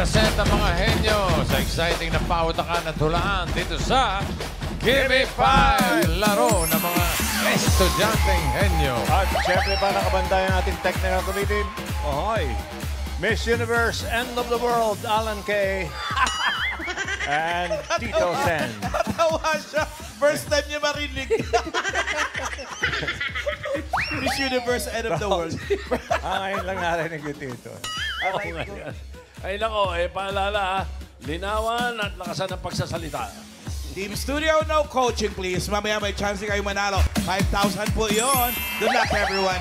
Present ang mga henyo sa exciting na pautakan at hulaan dito sa Gimme 5! Laro ng mga estudyanteng henyo. At syempre pa nakabanda yung ating technical committee. Ohoy! Miss Universe, End of the World, Alan K. and Tito Sen. Natawa siya. First time niya marinig. Miss Universe, End of the World. Ngayon lang narinig yung Tito. Ay nako, paalala linawan at lakasan ng pagsasalita. Team Studio, no coaching please. Mamaya may chance kayo manalo. 5,000 po yun. Good luck everyone.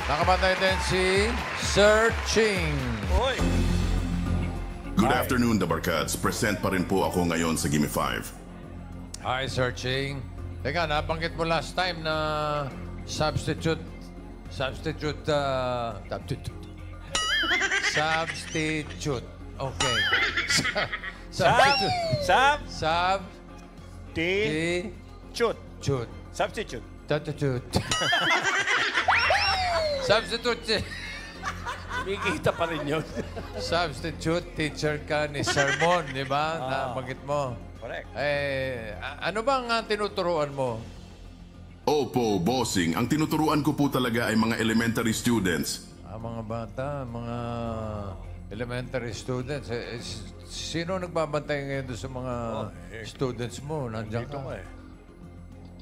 Nakabantay din si Sir Ching. Oy! Good afternoon, The Barkads. Present pa rin po ako ngayon sa Gimme 5. Hi, Sir Ching. Teka, nabanggit mo last time na substitute. Okay. Substitute. Substitute. Substitute. Kumikita pa rin yun. Substitute teacher ka ni Sermon, di ba? Nabanggit mo. Correct. Ano bang tinuturuan mo? Opo, bossing. Ang tinuturuan ko po talaga ay mga elementary students. Mga bata, mga elementary students. Sino nagbabantay ngayon doon sa mga students mo? Nandiyan ka.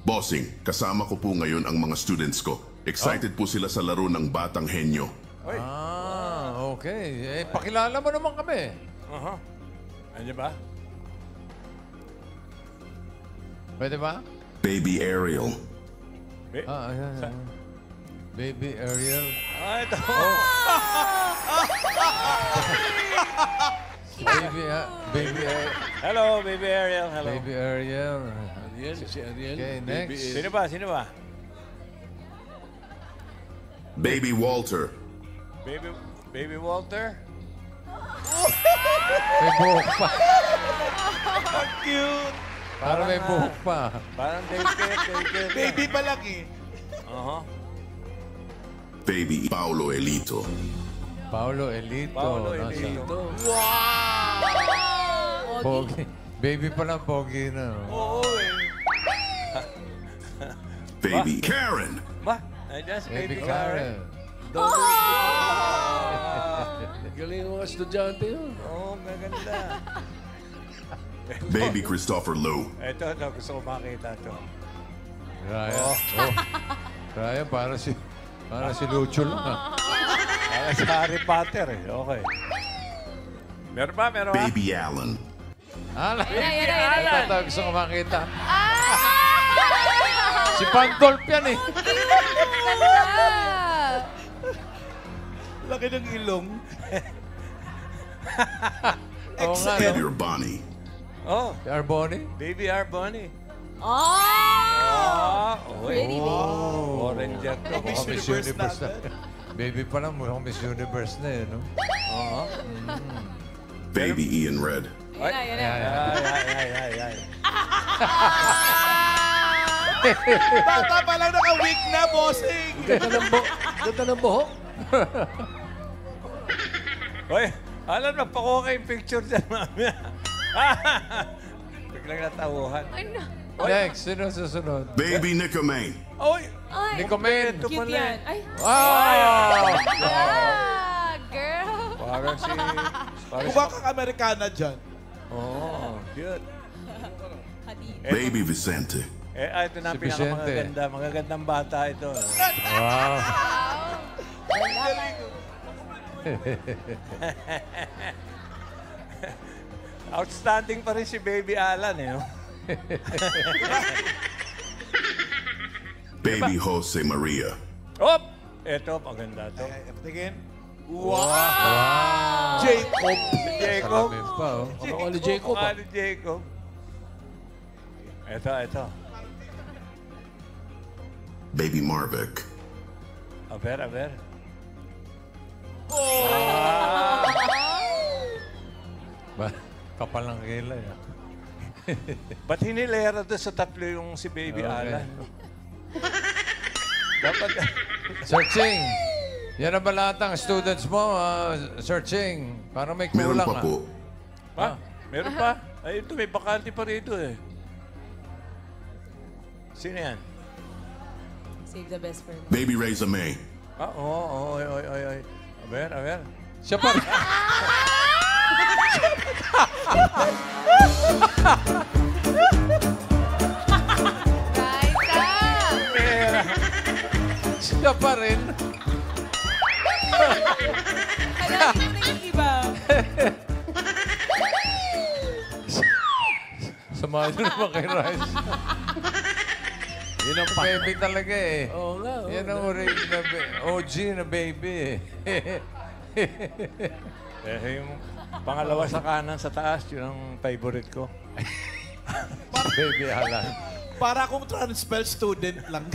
Bossing, kasama ko po ngayon ang mga students ko. Excited po sila sa laro ng Batang Henyo. Okay. Pakilala mo naman kami. Ano ba? Pwede ba? Baby Ariel. Ayan. Baby Ariel. Ito. Baby Ariel. Hello, Baby Ariel. Hello. Baby Ariel. Ariel, si Ariel. Okay, next. Sino ba? Sino ba? Baby Walter. Baby Walter? May buhok pa. Cute. Parang may buhok pa. Parang daycare. Baby pa lang eh. Baby Paulo Elito. Paulo Elito. Wow! Pogi. Baby pa lang, pogi na. Oo eh. Baby Karen. Ba? Just Baby Karen. Galing ng mga estudyante yun. Maganda. Baby Christopher Lou. Ito, gusto ko makita ito. Ryan. Ryan, para si Lucho lang. Para sa Harry Potter eh. Okay. Meron ba? Baby Alan. Alan. Yan. Ito, gusto ko makita. Si Pandolf yan eh. Laki ng ilong. Oo nga, Baby no? Urbani. Si Arboni. Baby Arboni. Pretty baby. Ranger to. Mukhang Miss Universe na. Baby pa lang, mukhang Miss Universe na eh, no? Baby Ian Red. Ay. Bata pa lang naka-week na, bossing. Ganda ng buhok. Hoy, alam na, pakuha kayong picture dyan, mamaya. Biglang natauhan. Ano? Next, sino susunod? Baby Nicomane. Oy! Nicomen. Ito Cute pala yan. eh. Ay. Wow! Girl. Parang si... Mukha kang Amerikana dyan. Cute. Baby Vicente. Ito na Si pinakamaganda. Magagandang bata ito. Wow. Outstanding pa rin si Baby Alan eh. No? Baby Jose Maria. Op! Ito, maganda to. Tingin. Wow! Jacob. Jacob. Salamin pa, oh. Ako ni Jacob. Mukha ni Jacob. Ito. Baby Marvick. Aber. Kapal ng kilay, ah. Ba't hinilera doon sa tatlo yung si Baby Okay. Alan? Dapat... Searching. Yan ang ba lahat ng students mo, searching? Parang may Meron kulang, pa po. Pa? Meron pa? Ay, ito may bakante pa rito eh. Sino yan? Save the best for last. Baby Reza May. Oo. Oy. A ver. Siya pa rin. Raisa! Siya pa rin. Kaya hindi na yung iba. Samahan nyo naman kay Rice. Yun ang baby talaga eh. Oo nga. Yan ang original OG na baby eh. Yung pangalawa sa kanan sa taas, yun ang favorite ko. Baby Alan. Para akong transpel student lang.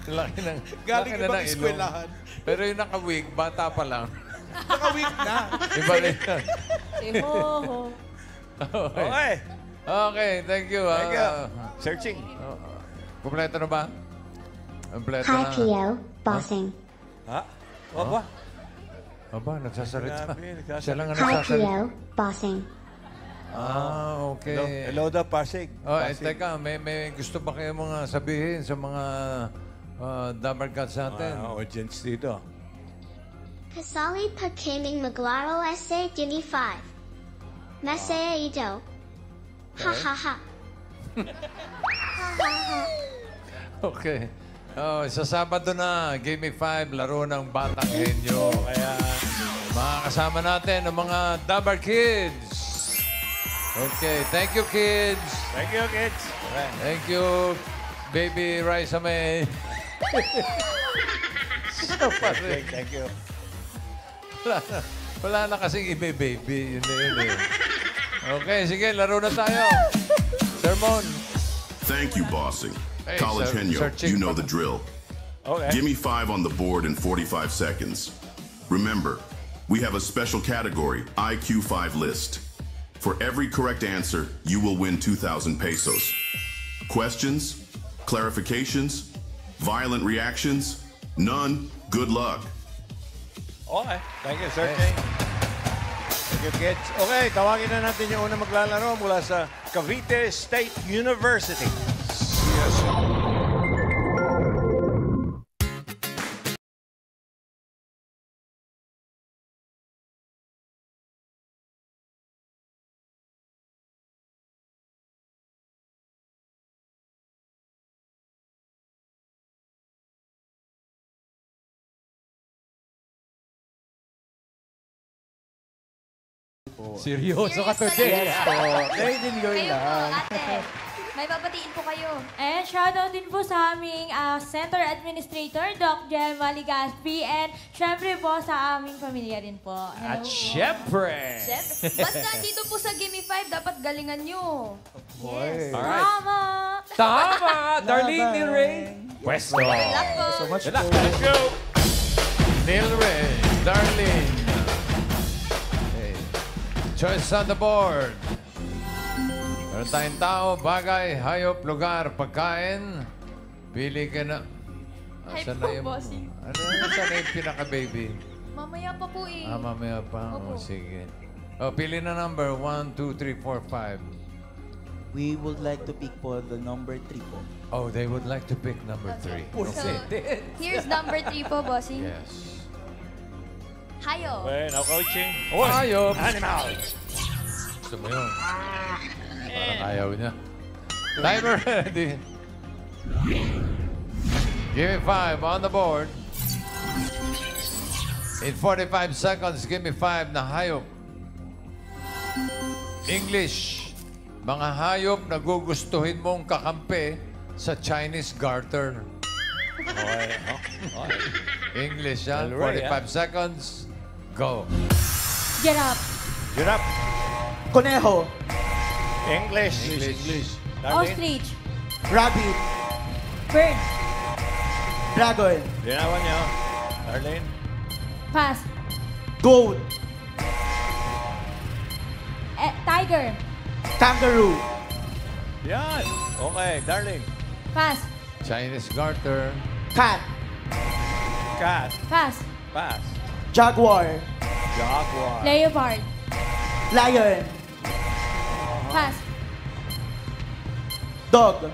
Laki ng, Galing laki na ibang ng ilong. eskwelahan. Pero yung naka-wig, bata pa lang. Naka-week na. Iba rin yan. Si Hoho. Okay. Okay, thank you. Thank you. Searching. Kompleto na ba? Kompleto Hi, na. Cleo. Bossing. Ha? Aba? Aba, nagsasalita. Grabe, nagsasalita. Siya lang ang Hi, nagsasalita. Cleo. Bossing. Okay. Hello daw, Pasig. Oh, Pasig. teka, may gusto ba kayo mga sabihin sa mga Dabar Gods natin? Audience dito. Kasali pagkaming maglaro sa Gini 5. Masaya ito. Ha ha ha. Okay. Oh, sa Sabado na, Game 5, laro ng Batang Henyo. Kaya, Makakasama natin ang mga Dabar Kids. Okay, thank you, kids. thank you, kids. Okay. Thank you, baby Raisa May. Thank you. Wala na kasing ibe-baby. Yun na yun eh. Okay, sige, laro na tayo. Sermon. Thank you, Bossing. Hey, College Henyo, searching you know pa- the drill. Okay. Give me 5 on the board in 45 seconds. Remember, we have a special category, IQ 5 list. For every correct answer, you will win 2,000 pesos. Questions? Clarifications? Violent reactions? None? Good luck. Okay. Thank you, searching. Thank you, kids. Okay, tawagin na natin yung unang maglalaro mula sa Cavite State University. Seryoso ka today. Kayo po, ate. May babatiin po kayo. And shoutout din po sa aming Center Administrator, Doc Jem Maligaspi, and syempre po sa aming pamilya rin po. Hello po. Siyempre. Siyempre. Basta dito po sa Gimme 5, dapat galingan nyo. Yes. Alright. Tama! Tama! Darlene Neil Ray. Pwesto. Good luck po. Let's go. Neil Ray. Darlene. Okay. Choice on the board. Meron tayong tao, bagay, hayop, lugar, pagkain. Pili ka na. Hi Asan po, na yung... bossing. Saan na yung pinaka-baby? Mamaya pa po eh. Mamaya pa. Opo. Sige. Pili na number 1, 2, 3, 4, 5. We would like to pick po the number 3 po. Oh, they would like to pick number 3. So, here's number 3 po, bossing. Yes. Hayo. Okay, now coaching. Hayop. Animals. Gusto mo yun? Parang ayaw niya. Timer ready. Give me 5 on the board. In 45 seconds, give me 5 na hayop. English. Mga hayop na gugustuhin mong kakampi sa Chinese Garter. Okay. Okay. English, ha? Well, right, 45 seconds. Go. Get up! Giraffe. Conejo, English. English. Darlene. Ostrich! rabbit, Bird! dragon, Linawan niyo. Darlene. Pass! goat, Tiger! kangaroo, Yan. Okay, darling. Pass! Chinese Garter. cat, Cat. Pass. Pass. Jaguar. Jaguar. Leopard. Lion. Pass. Dog.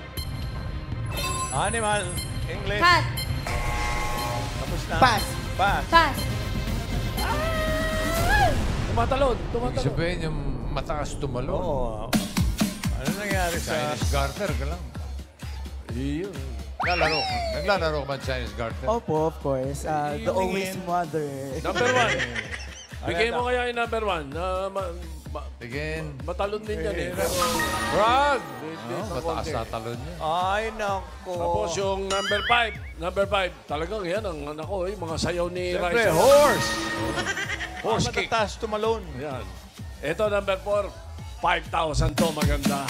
Animal. English. Cat. Tapos na. Pass. Pass. Pass. Tumatalon. Ibig Tumatalon. sabihin yung mataas tumalon. Oo. Ano nangyari sa... Chinese garter ka lang. Iyo. Naglalaro ka ba Chinese garter? Opo, of course. The always mother. Number 1. Bigay mo kaya yung number 1. Begin. Matalon din yan eh. Pero, Brad! Mataas na talon niya. Ay, naku. Tapos yung number 5. Number 5. Talagang yan ang nako eh. Mga sayaw ni Siyempre, Raisa. horse. Horse kick. Matataas tumalon. Yan. Ito number 4. 5,000 to. Maganda.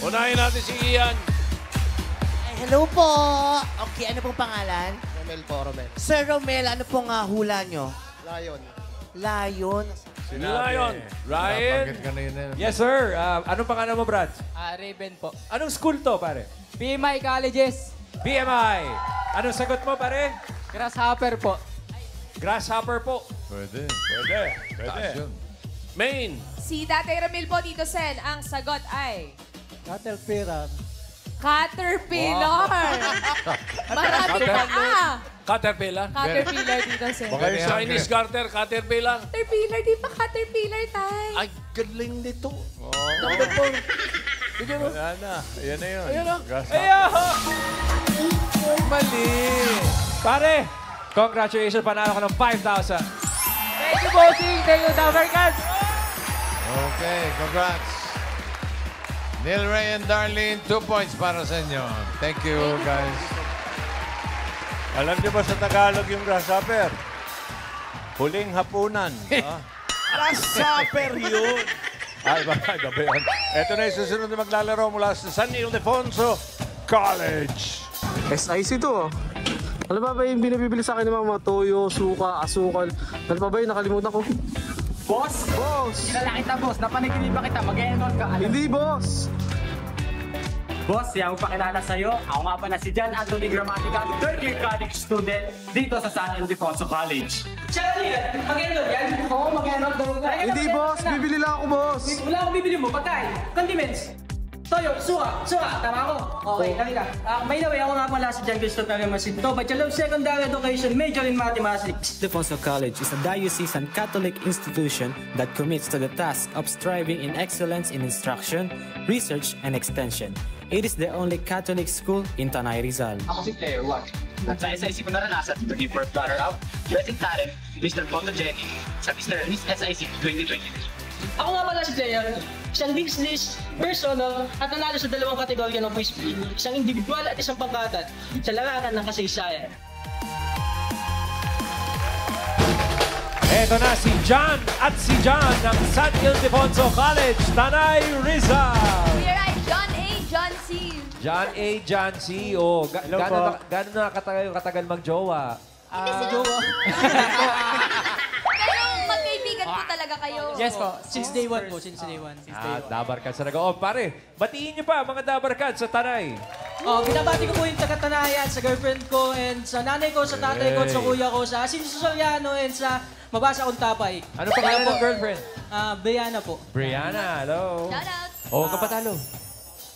Unahin natin si Ian. Hello po! Okay, ano pong pangalan? Romel po, Romel. Sir Romel, ano pong hula nyo? Lion. Lion? Lion. Ryan. Nabanggit ka na yun eh. Yes, sir. Anong pangalan mo, Brad? Raven po. Anong school to, pare? BMI Colleges. BMI. Anong sagot mo, pare? Grasshopper po. Grasshopper po. Pwede. Pwede. Taas yun. Main. Si Tatay Ramil po, Tito Sen, ang sagot ay... Caterpillar. Caterpillar. Marami ka Caterpillar. Caterpillar, Tito Sen. Baka yung Chinese garter. Caterpillar. Caterpillar, di ba Caterpillar, Tay? Ay, galing nito. Number 4. Bigyan mo. Ayan na. Ayan na yun. Ayan na. Grasshopper. Mali. Pare, congratulations. Panalo ka ng 5,000. Thank you, bossing. Thank you, Dabarkad. Okay, congrats. Neil Ray and Darlene, 2 points para sa inyo. Thank you, guys. Alam niyo ba sa Tagalog yung grasshopper? Huling hapunan. Grasshopper yun. Ay, iba ba yun? Ito na yung susunod na maglalaro mula sa San Ildefonso College. SIC to. Ano ba yung binibili sa akin ng mga toyo, suka, asukal? Ano pa ba yung nakalimutan ko? Boss? Boss! Kilala kita, boss. Napanaginiba kita. Mag-e-enroll ka. Hindi, boss! Boss, yan ang pakilala sa'yo. Ako nga pala si John Anthony Grammatica, third-year college student dito sa San Ildefonso College. Charlie, mag-enroll yan? Oo, mag-enroll daw. Hindi, boss! Bibili lang ako, boss! Wala akong bibili mo. Pagkain, condiments, toyo, suka, tama ako? Okay, halika. By the way, ako nga pala si John Christopher Masinto, Bachelor of Secondary Education, major in Mathematics. Ildefonso College is a diocesan Catholic institution that commits to the task of striving in excellence in instruction, research, and extension. It is the only Catholic school in Tanay Rizal. Ako si Player 1. At sa SIC ko naranasan to be first runner-up, Blessing Talent, Mr. Photogenic, sa Mr. Miss SIC 2023. Ako nga pala si Player, isang business, personal, at nanalo sa 2 kategorya ng quiz, isang individual at isang pangkatad sa larangan ng kasaysayan. Eto na si John at si John ng San Ildefonso College, Tanay Rizal. We are at John A. John C. John A. John C. Oh, Hello po. gano'n na katagal mag-jowa? Jowa. Pero magkaibigan po talaga kayo. Yes po, since day 1 po, since day 1. Dabarkad sa naga. Oh, pare, batiin niyo pa mga Dabarkad sa Tanay. Binabati ko po yung taga-Tanayan, sa girlfriend ko, and sa nanay ko, sa tatay ko, at sa kuya ko, sa Sinso Soriano, and sa mabasa kong tapay. Ano pangalan ng girlfriend? Brianna po. Brianna, hello. Shout out. Oh, kapatalo.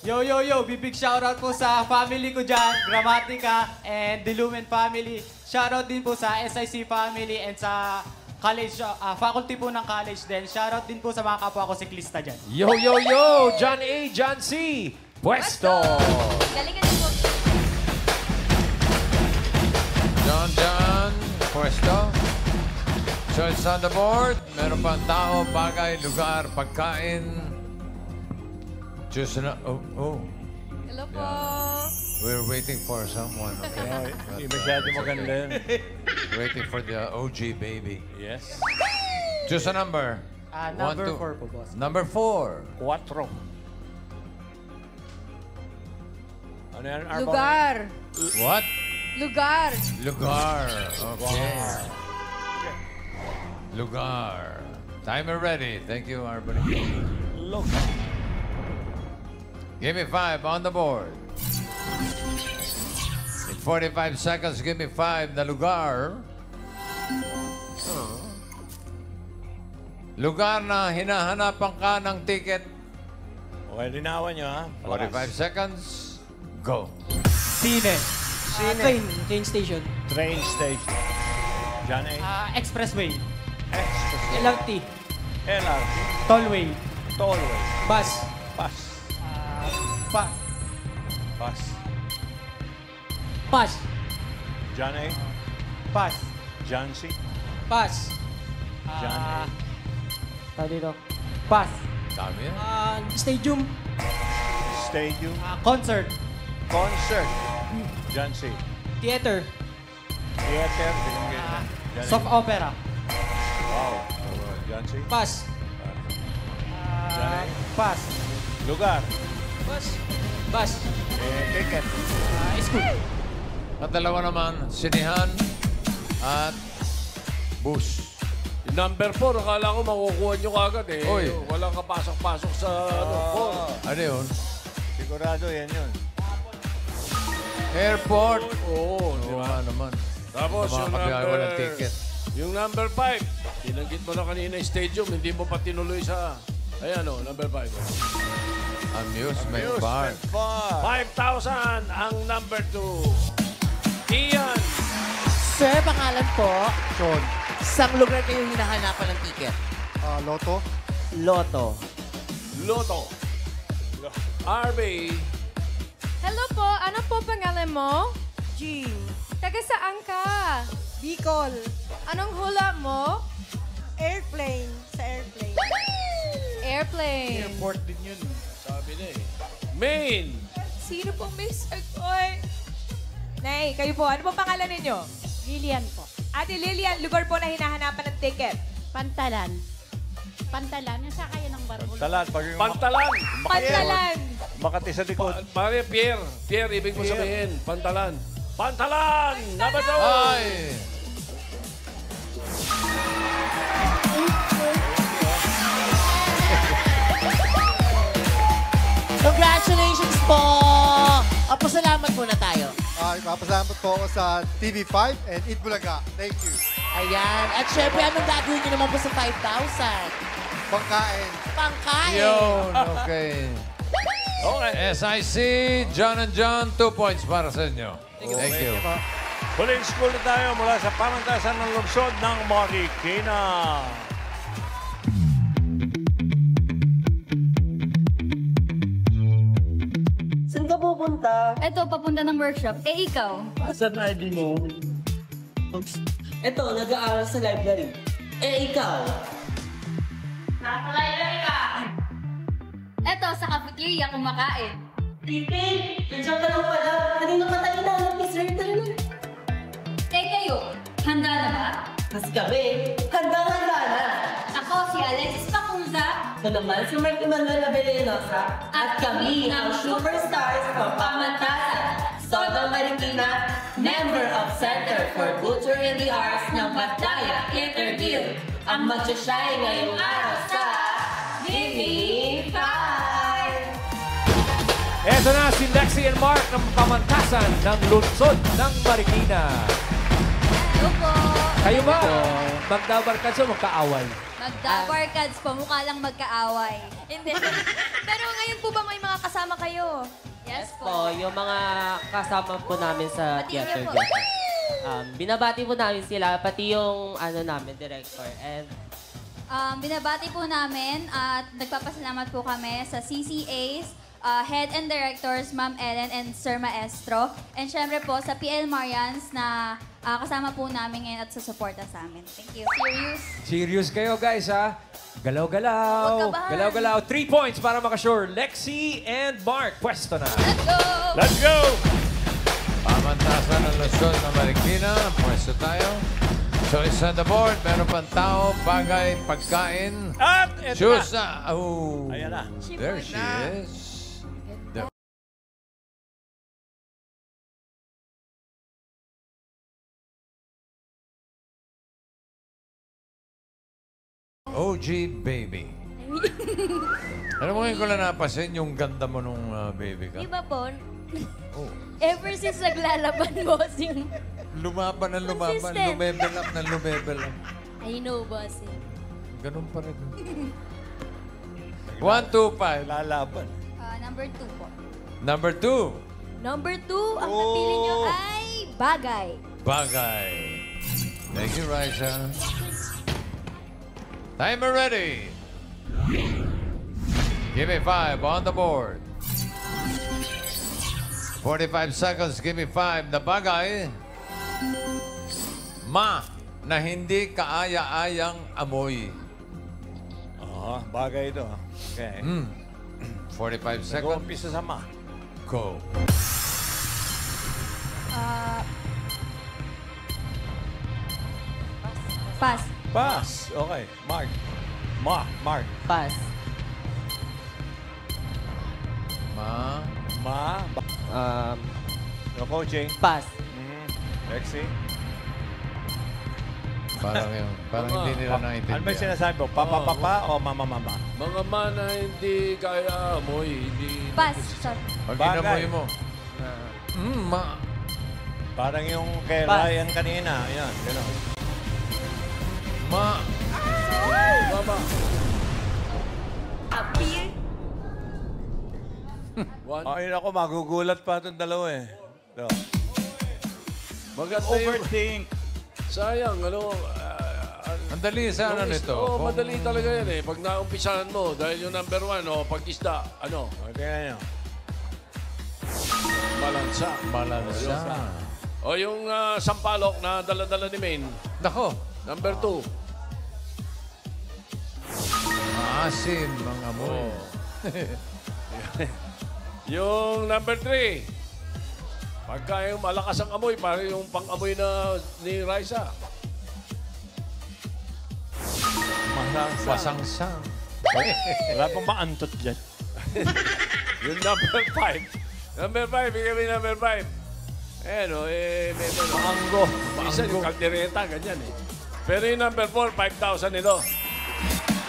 Yo, big shoutout po sa family ko dyan, Grammatica and the Lumen family. Shoutout din po sa SIC family and sa college, faculty po ng college din. Shoutout din po sa mga kapwa ko siklista dyan. Yo, John A, John C. Puesto. Galingan din po. John, Puesto. So it's on the board. Meron pang tao, bagay, lugar, pagkain. Choose na. Oh. Hello po. We're waiting for someone. Okay? Hindi masyado maganda yun. Waiting for the OG baby. Yes. Choose a number. Number 4 po, boss. Number 4. 4. Ano yan? Lugar. What? Lugar. Lugar. Okay. Lugar. Timer ready. Thank you, everybody. Look. Give me 5 on the board. In 45 seconds. Give me 5 na lugar. Lugar na hinahanapan ka ng ticket. Okay, linawan nyo ha. 45 seconds. Go. Sine. Train station. Train station. Johnny. Expressway. Expressway. LRT. LRT. Tollway. Tollway. Bus. Bus. Pass. Bus. Pass. Johnny. Pass. John C. Pass. Johnny. Tawag dito. Pass. Dami yan. Stadium. Stadium. Concert. Concert. John C. Theater. Theater. Johnny. Soft opera. Wow. John C. Pass. Johnny. Pass. Lugar. Bus. Bus. Ticket. School. At dalawa naman, sinihan at bus. Yung number 4, akala ko makukuha nyo kagad eh. Oy. Walang kapasok-pasok sa 4. Ano yun? Sigurado yan yun. Airport. Oo, di Oo ba? nga naman. Tapos Sa mga yung kabiyahe, number... walang ticket. Yung number 5, tinanggit mo na kanina yung stadium, hindi mo pa tinuloy sa... Ayan o, number 5. Amusement park. 5,000 ang number 2. Ian. Sir, pangalan po. Sean. Saan lugar kayo hinahanapan ng ticket? Lotto. Lotto. Lotto. RB. Hello po, ano po pangalan mo? Jean. Taga saan ka? Bicol. Anong hula mo? Airplane. Sa airplane. Airplane. Airport din yun. Sabi na eh. Main. Sino pong Mr. Koy? Nay, kayo po. Ano po pangalan ninyo? Lilian po. Ate Lilian, lugar po na hinahanapan ng ticket. Pantalan. Pantalan. Nasa kayo ng barko? Pantalan. Pantalan. Pantalan. Makati sa likod. Pare, Pierre. Pierre, ibig mo sabihin. Pantalan. Pantalan! Number 2! Ay! Congratulations po! Pasalamat muna tayo. Ipapasalamat po ako sa TV5 and Eat Bulaga. Thank you. Ayan. At syempre, anong gagawin niyo naman po sa 5,000? Pangkain. Pangkain. Yun, okay. Okay. SIC, John and John, 2 points para sa inyo. Thank you. Huling school na tayo mula sa pamantasan ng lungsod ng Marikina. Saan ka pupunta? Eto, papunta ng workshop. Eh, ikaw? Saan na ID mo? Ito, nag-aaral sa library. Eh, ikaw? Nasa library ka. Eto, sa cafeteria kumakain. Pipi, nandiyan ka lang pala. Kanina pa tayo na Miss Rachel. Eh, kayo, handa na ba? Kasi kami, handa-handa na. Ako, si Alexis Pacunza. Ito naman si Mark Emmanuel Abelenosa. At kami ang superstars ng pamantasan. Soto Marikina, member of Center for Culture and the Arts ng Pataya Interview. Ang magsashay ngayong araw sa Gimme 5! Eto na si Lexi and Mark ng pamantasan ng lungsod ng Marikina. Hello po. Kayo ba? Magdabarkads o magkaaway? Magda-barkads po, mukha lang magkaaway. Hindi. Pero ngayon po ba may mga kasama kayo? Yes po. Yung mga kasama po namin sa Batiin theater niyo po. group. Binabati po namin sila, pati yung namin, director. And Binabati po namin at nagpapasalamat po kami sa CCAs, Head and Directors, Ma'am Ellen and Sir Maestro. And syempre po sa PL Marians na kasama po namin ngayon at susuporta sa amin. Thank you. Serious? Serious kayo guys ha? Galaw-galaw. Huwag kabahan. Galaw-galaw. 3 points para makasure. Lexi and Mark. Pwesto na. Let's go! Let's go! Pamantasan ng Luzon ng Marikina. Pwesto tayo. Choice on the board. Meron pang tao, bagay, pagkain. At ito Choose na. na. Oh. Ayan na. There she is. The OG baby. Alam mo ngayon ko lang napasin yung ganda mo nung baby ka. Di ba po, Ever since naglalaban, bossing. Lumaban ng lumaban, Consistent. lumebel up ng lumebel up. I know, bossing. Ganun pa rin. 1, 2, 5. Lalaban. Number 2 po. Number 2. Number 2, ang napili nyo ay bagay. Bagay. Thank you, Raisa. Timer ready. Give me 5 on the board. 45 seconds, give me 5. Na bagay. Na hindi kaaya-ayang amoy. Bagay ito. Okay. 45 seconds. Umpisa sa ma. Go. Pass. Pass. Okay. Mark. Mark. Pass. No coaching. Pass. Lexi. Parang hindi nila naintindihan. Ano ba yung sinasabi mo? Papa o mama? Mga mana hindi kaya amoy, hindi... Pass. Sorry. Pag Bagay. inamoy mo. Parang yung kay Pass. Ryan kanina. Ayan, gano'n. Mama. Appeal. Ay, ako, magugulat pa itong dalawa eh. So. Maganda Overthink. Sayang, ano... Ang dali sana nito. Madali talaga yan eh. Pag naumpisahan mo, dahil yung number 1, pag-isda, ano? Okay, ano? Balansa. O yung sampalok na dala-dala ni Maine. Nako. Number 2. Maasim ang amoy. Yung number 3. Pagka yung malakas ang amoy, parang yung pang-amoy na ni Raisa. Masangsang. Wala pong maantot dyan. Yung number 5. Number 5, bigyan mo yung number 5. Ayan o, may Maanggo. Minsan yung kaldereta, ganyan eh. Pero yung number 4, 5,000 ito.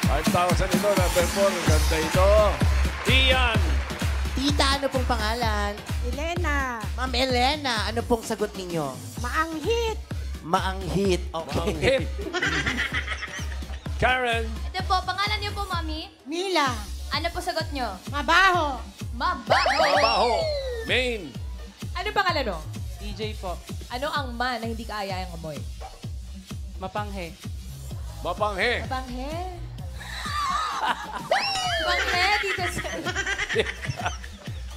5,000 ito, number 4. Ganda ito. Tian. Tita, ano pong pangalan? Elena, Ma'am Elena, ano pong sagot ninyo? maanghit. Maanghit. Okay. Hit. Karen. Ito po, pangalan niyo po, Mami? Mila, Ano po sagot niyo? mabaho. Mabaho. Mabaho. Maine. Ano pangalan mo? DJ po. Ano ang man na hindi kaaya ang amoy? Mapanghe. Mapanghe. Mapanghe. Mapanghe, dito sa...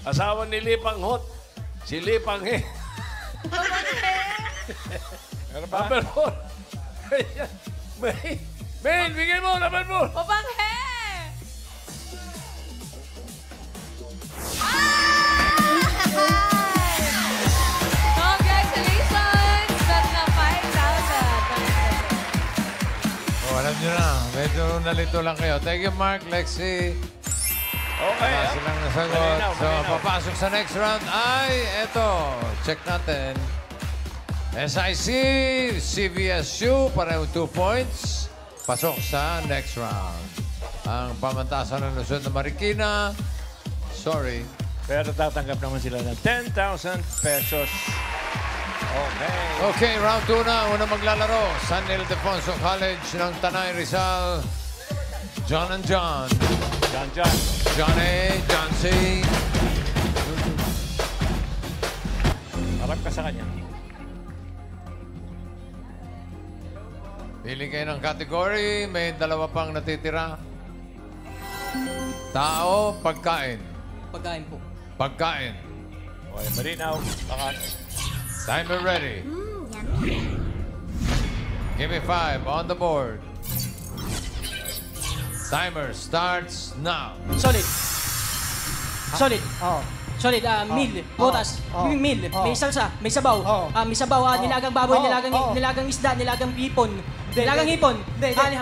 Asawa ni Lipang Hot. Si Lipanghe. Mapanghe. Number 4. Maine, bigay mo, number 4. Mapanghe. Congratulations! Got na 5,000. Alam nyo na, medyo nalito lang kayo. Thank you, Mark, Lexi. Okay. Wala silang nasagot. Malinaw, So, malinaw. papasok sa next round ay eto. Check natin. SIC, CVSU, pareho 2 points. Pasok sa next round. Ang pamantasan ng Luzon na Marikina, sorry. Pero tatanggap naman sila ng 10,000 pesos. Okay. Okay, round 2 na. Una maglalaro. San Ildefonso College ng Tanay Rizal. John and John. John. Johnny, John C. Harap ka sa kanya. Pili kayo ng category. May dalawa pang natitira. Tao, pagkain. Pagkain po. Pagkain. Okay, malinaw. Takas. Timer ready. Give me 5 on the board. Timer starts now. Solid. Solid. Solid. Meal. Butas. Meal. May salsa. May sabaw. May sabaw. Nilagang baboy. Nilagang isda. Nilagang hipon. Nilagang hipon.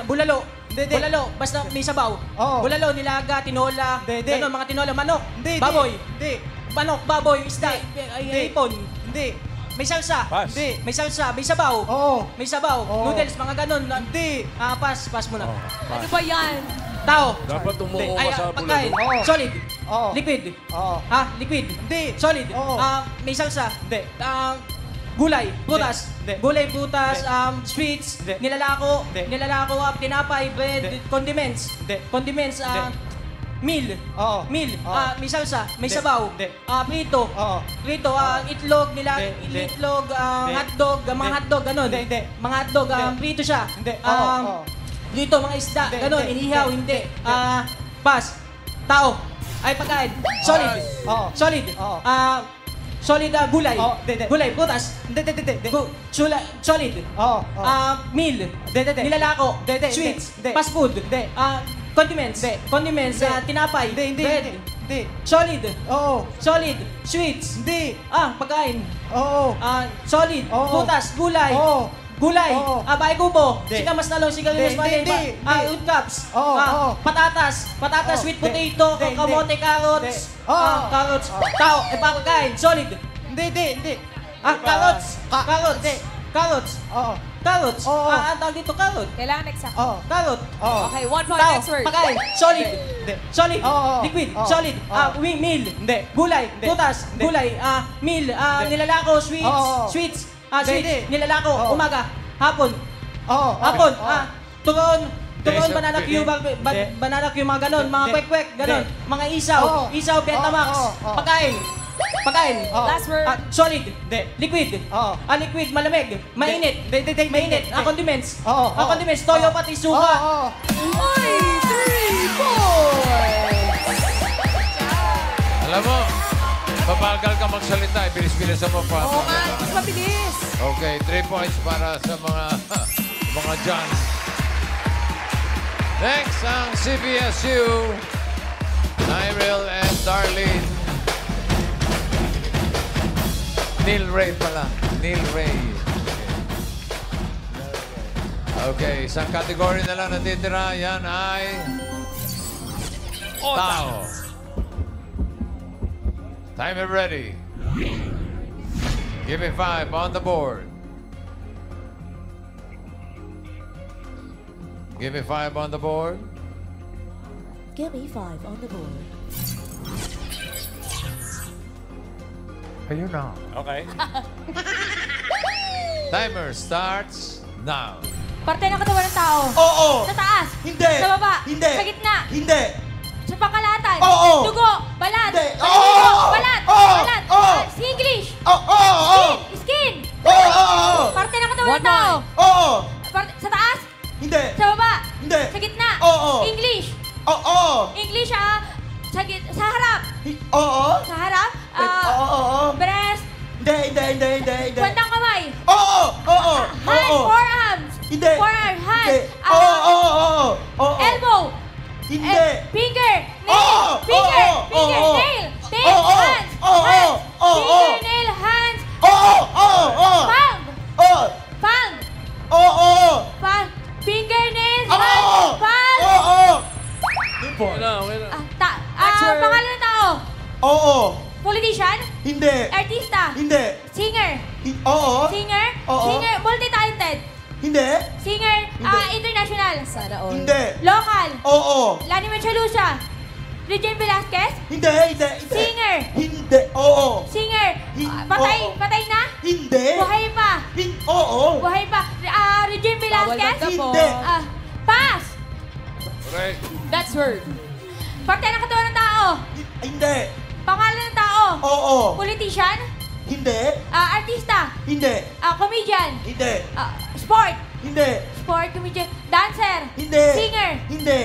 Bulalo. Bulalo. Basta may sabaw. Bulalo. Nilaga. Tinola. Ano, mga tinola. Manok. Baboy. Manok. Baboy. Isda. Hipon. May salsa. Hindi. May salsa. May sabaw. May sabaw. Noodles. Mga ganon. Hindi. Pass muna. Ano ba yan? Tao. Dapat umuo ka sa Pagkain. bulalo. Solid. Oo. Liquid. Oo. Ha? Liquid. Hindi. Solid. Oo. May salsa. Hindi. Gulay. Prutas. Hindi. Gulay, prutas, Hindi. sweets, Hindi. nilalako, Hindi. tinapay, bread, Hindi. condiments. Hindi. Condiments, meal. Oo. Meal. Oo. May salsa, may Hindi. sabaw. Hindi. Prito. Oo. Prito, itlog, Hindi. itlog, Hindi. hotdog, mga Hindi. hotdog, ganun. Hindi. Hindi. Mga hotdog, Hindi. prito siya. Hindi. Oo. Dito, mga isda, Hindi. ganun, Hindi. inihaw, Hindi. hindi. Pass. Tao. Ay, pagkain. Solid. Oo. Solid. Oo. Solid gulay. Oo. Hindi. Gulay, putas. Hindi. Solid. Oo. Meal. Hindi. Nilalako. Hindi. Sweets. Hindi. Fast food. Hindi. Condiments. Hindi. Condiments. Hindi. Tinapay. Hindi. Bread. Hindi. Solid. Oo. Solid. Sweets. Hindi. Pagkain. Oo. Solid. Oo. Putas. Gulay. Oo. Gulay. Oo. Bahay kubo. Hindi. Sika mas nalong, sika Hindi. mas malay. Hindi. Root cups. Oo. Oo. Patatas. Patatas, Oo. sweet Hindi. potato, Hindi. kamote, carrots. Hindi. Oo. Carrots. Tao. Pagkain. Solid. Hindi. Carrots. Carrots. Carrots. Oo. Carrots. Oo. Ang tawag dito, carrot. Kailangan exact. Oo. Carrot. Oo. Okay, 1 point. Tao. Next word. Pagkain. Solid. Hindi. Solid. Oo. Liquid. Oo. Solid. Oo. Meal. Hindi. Gulay. Hindi. Putas. Hindi. Gulay. Meal. Nilalako. Sweets. Oo. Sweets. Hindi. Sweets. Nilalako. Oo. Umaga. Hapon. Oo. Hapon. Oo. Turon. Turon, Hindi. banana cue, Hindi. banana cue, mga ganon, mga Hindi. kwek-kwek, ganon, Hindi. mga isaw, Oo. isaw, Betamax, Oo. Oo. pagkain, pagkain, Oo. Last word. solid, Hindi. liquid, Oo. liquid, malamig, mainit, Hindi. mainit, condiments, Oo. Oo. condiments, toyo, pati suka. Oo. Uy! 3 points! Alam mo, babagal ka magsalita. Bilis-bilis mo pa. Oo nga, mas mabilis. Okay, 3 points para sa mga John. Next, ang CBSU, Nyril and Darlene. Neil Ray pala. Neil Ray. Okay, isang category na lang natitira. Yan ay tao. Timer ready. Give me 5 on the board. Give me 5 on the board. Give me 5 on the board. Ayun na. Okay. Timer starts now. Parte ng katawan ng tao. Oo. Sa taas. Hindi. Sa baba. Hindi. Sa gitna. Hindi. Sa pangkalahatan. Oo. Dugo. Balat. Hindi. Sa Oo. libo. Balat. Oo. Balat. Oo. English. Oo. Skin. Oo. Parte ng katawan ng tao. Oo. Sa taas. Hindi. Sa baba. Hindi. Sa gitna. Oo. English. Oo. English, sa harap. Oo. Sa harap. Oo. Breast. Hindi. Kwentang kamay. Oo. Hand. Forearms. Hindi. Forearm. Hand. Hindi. Oo. Elbow. Hindi. Finger. Nail. Oo. Finger. Oo. Finger. Oo. Nail. Nail. Oo. Hands. Oo. Hands. Oo. Finger. Nail. Hands. Oo. Palm. Oo. Palm. Oo. Palm. Finger. Nail. Oo. Hands. Palm. Oo. Pangalan ng tao. Oo. Politician. Hindi. Artista. Hindi. Singer. Oo. Singer. Oo. Singer. Multi-talented. Hindi. Singer. Hindi. International. Sana all. Hindi. Local. Oo. Lani Machalusa. Regine Velasquez. Hindi. Singer. Hindi. Oo. Singer. Patay. Oo. Patay na? Hindi. Buhay pa. Oo. Buhay pa. Regine Velasquez. Hindi. Pass. Correct. That's word. Parte ng katawan ng tao. Hindi. Pangalan ng tao. Oo. Politician. Hindi. Artista. Hindi. Comedian. Hindi. Sport. Hindi. Sport, comedian. Dancer. Hindi. Singer. Hindi.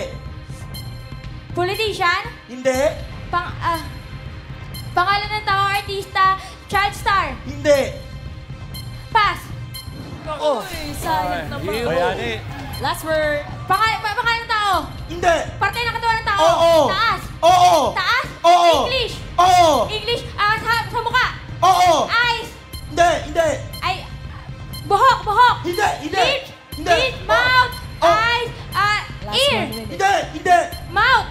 Politician. Hindi. Pangalan ng tao, artista, child star. Hindi. Pass. Uy, sayang naman. Bayani. Last word. Pangalan ng tao. Hindi. Parte ng katawan ng tao. Oo. Taas. Oo. Taas. Oo. English. Oo. English. Sa mukha. Oo. Eyes. Hindi. Ay. Buhok. Hindi. Lips. Hindi. Lips. Mouth. Eyes. Ear. Hindi. Mouth.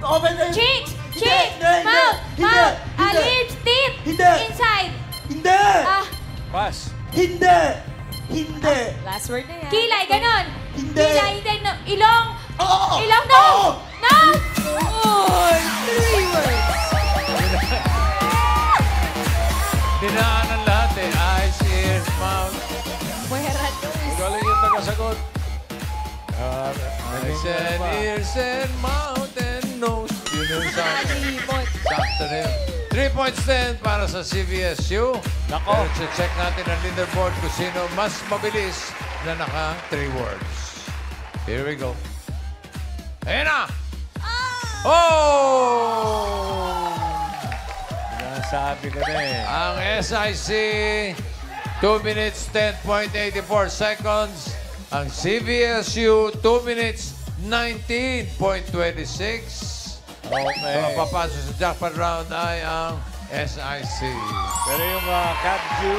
Open the... Cheeks. Hindi. Mouth. Hindi. Lips. Teeth. Hindi. Inside. Hindi. Pass. Hindi. Last word na yan. Kilay, ganon. Hindi. Kilay, ilong, Ilang na? Na? Oh, 3 words. Dinaanan lahat eh. Eyes, ears, mouth. Muerat. Galing yung tagasagot. Eyes and ears and mouth and nose. Yun yung sakto na yun. 3 points din para sa CVSU. Nako. Pero check natin ang leaderboard kung sino mas mabilis na naka 3 words. Here we go. Ayan na! Oh! Sabi ka na eh. Ang SIC, 2 minutes, 10.84 seconds. Ang CVSU, 2 minutes, 19.26. Okay. Ang papasok sa jackpot round ay ang SIC. Pero yung CAPJU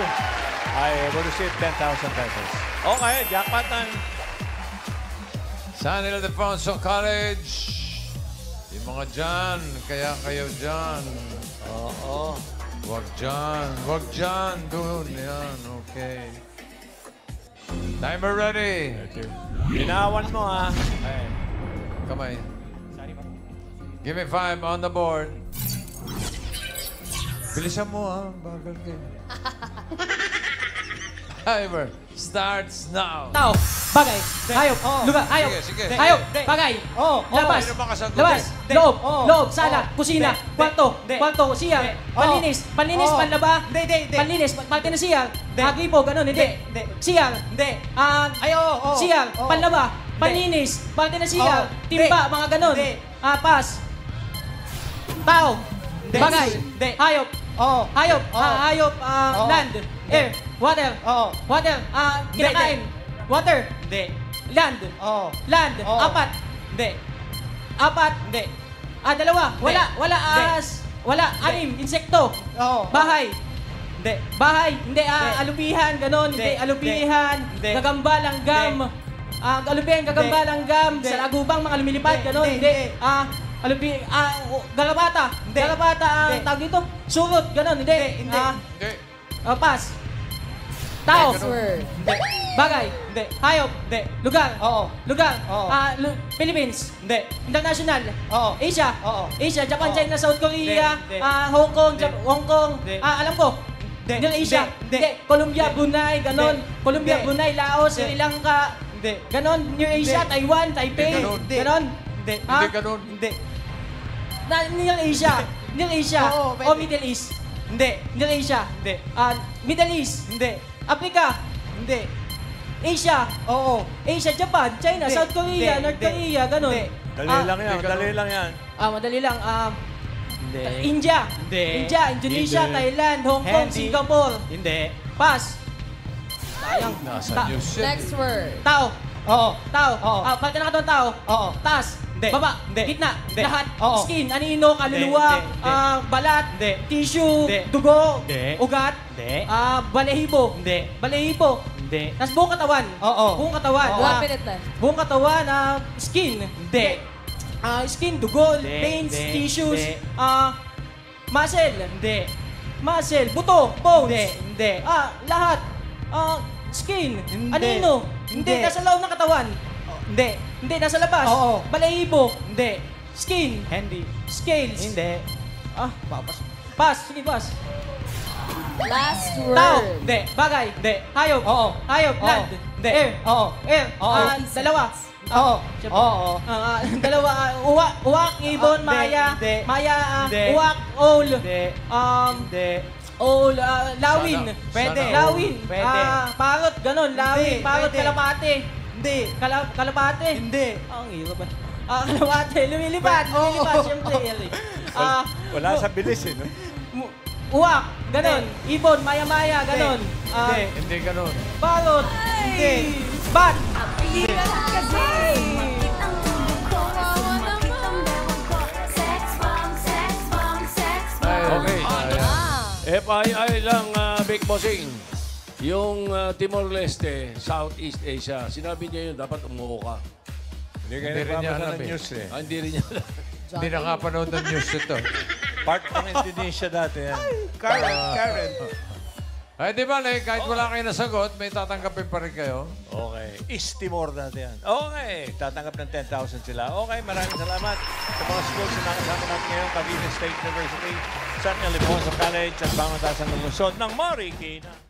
ay will receive 10,000 pesos. Okay, jackpot time. San Ildefonso College. Yung mga dyan, kaya kayo dyan. Oo. Wag dyan. Wag dyan. Doon. Yan. Okay. Timer ready. Binawan mo, ha? Okay. Kamay. Give me 5 on the board. Bilisan mo, ha? Bagal kayo. Timer starts now. Tao, bagay, hayop, lugar, hayop, Sige. hayop, bagay, labas, labas, loob, sala, kusina, kwarto, siyang, panlinis, panlaba, panlinis, parte na siyang, agipo, ganun, hindi, siyang, siyang, panlaba, panlinis, parte na siyang, timba, mga ganun, pas, tao, bagay, hayop, hayop, land, air, water, kinakain, water, land, apat, dalawa, wala, anim, insekto, bahay, hindi, alupihan, ganon, hindi, alupihan, gagamba, langgam, alupihan, gagamba, langgam, sa lagubang, mga lumilipad, ganon, hindi, galabata, tawag dito, surot, ganon, hindi, pas, tao, bagay, hayop, lugar, Philippines, international, Asia, Japan, China, South Korea, Hong Kong, alam ko, Middle Asia, Colombia, Brunei, ganon, Colombia, Brunei, Laos, Sri Lanka, ganon, Near Asia, Taiwan, Taipei, ganon, Hindi ganun. Near Asia, o Middle East, Middle Asia, Middle East, Africa, Asia, Asia, Japan, China, South Korea, North Korea, ganon. Dali lang yan. Madali lang. India, Indonesia, Thailand, Hong Kong, Singapore. Pas. Sayang. Next word. Tao. Parte na katong tao. Taas. Baba. Gitna. Lahat. Skin. Anino. Kaluluwa. Balat. Tissue. Dugo. Ugat. Balahibo. Tapos buong katawan. Buong katawan. 1 minute left. Buong katawan. Skin. Skin. Dugo. Veins. Tissues. Muscle. Muscle. Buto. Bones. Lahat. Skin. Anino. Hindi. Nasa loob ng katawan. Hindi, nasa labas. Balahibo. Hindi. Skin. Scales. Hindi. Pass. Sige, pass. Last word. Tao. Hindi. Bagay. Hindi. Hayop. Hayop. Land. Hindi. Air. Dalawa. Dalawa. Uwak. Ibon. Maya. Uwak. Owl. Lawin. Pwede. Lawin. Pwede. Parot. Ganon. Lawin. Parot. Pwede. Kalapate. Hindi. Kalapate. Hindi. Ang hirap ba? Kalapate. Lumilipad. Siyempre. Wala sa bilis eh, no? Uwak. Ganon. Ibon. Maya. Ganon. Hindi ganun. Parot. Hindi. Bat. Okay. FII lang, Big Bossing. Yung Timor-Leste, Southeast Asia, sinabi niya yun, dapat umuho ka. Hindi kayo nagpapasa ng news eh. Hindi rin niya alam. Hindi nakapanood ng news ito. Part ng Indonesia dati yan. Current. Ay, di ba, kahit wala kayo nasagot, may tatanggapin pa rin kayo. Okay. Istimor natin yan. Okay. Tatanggap ng 10,000 sila. Okay, maraming salamat sa mga schools na nakasama natin ngayon. Cavite State University, San Ildefonso College at Pangatasan ng Luzon ng Marikina.